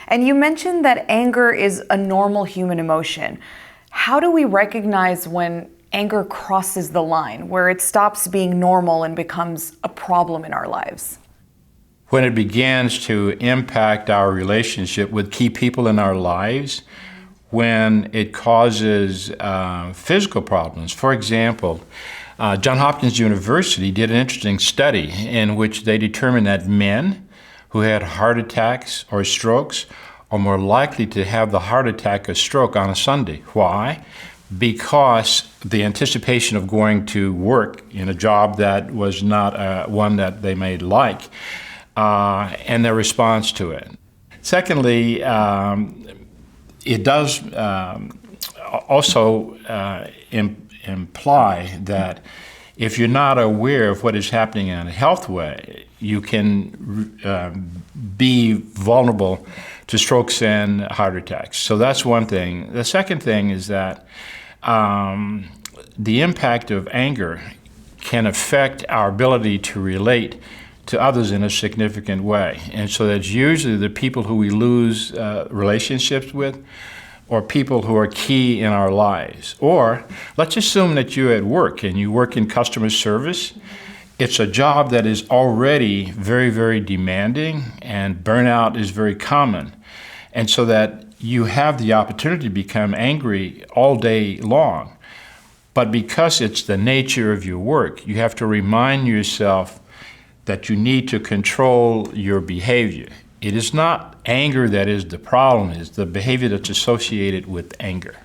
And you mentioned that anger is a normal human emotion. How do we recognize when anger crosses the line, where it stops being normal and becomes a problem in our lives? When it begins to impact our relationship with key people in our lives, when it causes physical problems. For example, Johns Hopkins University did an interesting study in which they determined that men who had heart attacks or strokes are more likely to have the heart attack or stroke on a Sunday. Why? Because the anticipation of going to work in a job that was not one that they may like, and their response to it. Secondly, it does also imply that if you're not aware of what is happening in a health way, you can be vulnerable to strokes and heart attacks. So that's one thing. The second thing is that the impact of anger can affect our ability to relate to others in a significant way. And so that's usually the people who we lose relationships with, or people who are key in our lives. Or let's assume that you're at work and you work in customer service. It's a job that is already very, very demanding, and burnout is very common. And so that you have the opportunity to become angry all day long. But because it's the nature of your work, you have to remind yourself that you need to control your behavior. It is not anger that is the problem, it's the behavior that's associated with anger.